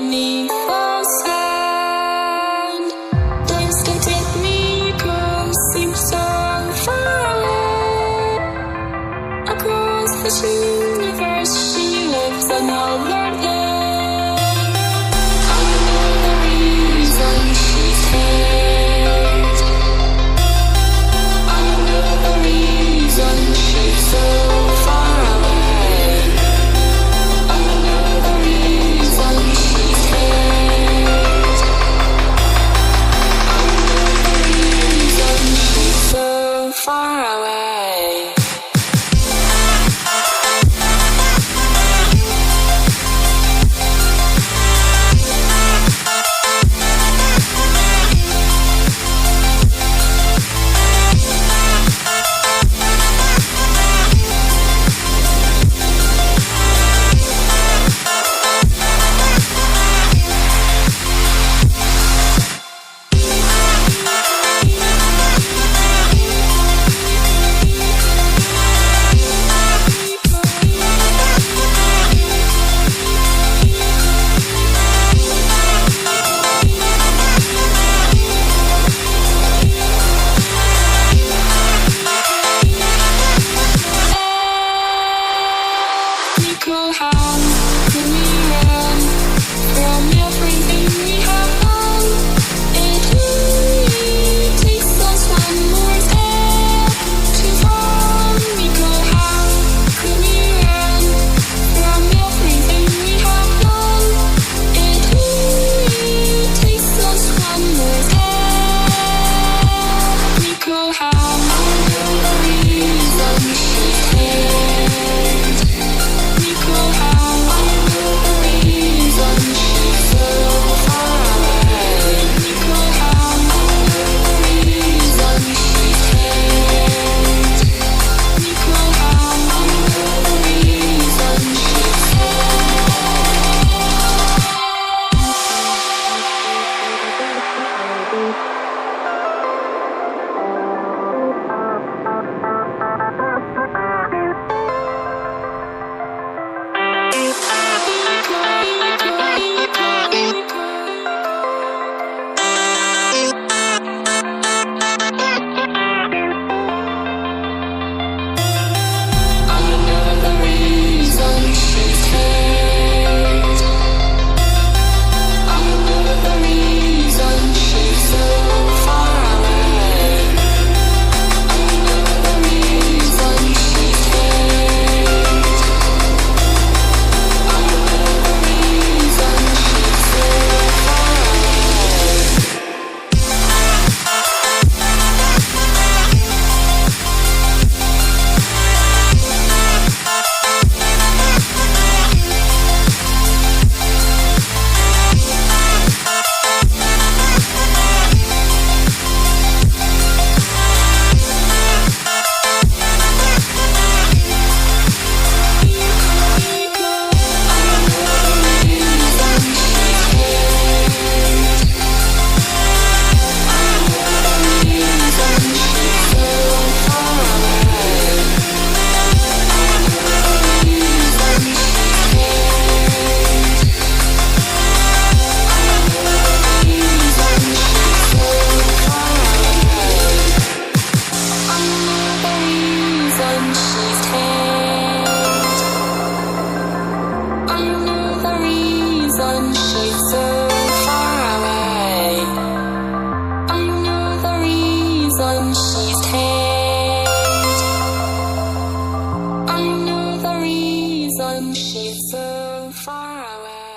beneath the sand. Those that take me go seem so far away. Across this universe, she lives another day. I know the reason she stays. I know the reason she's so far away. I know the reason she stays. I know the reason she's so far away. How could we run from everything we have done? It only takes us one more step to fall. How could we run from everything we have done? It only takes us one more step. How I know the reason she stays. How I know the reason she's so far away. How I know the reason she stays. How I know the reason she she's so far away.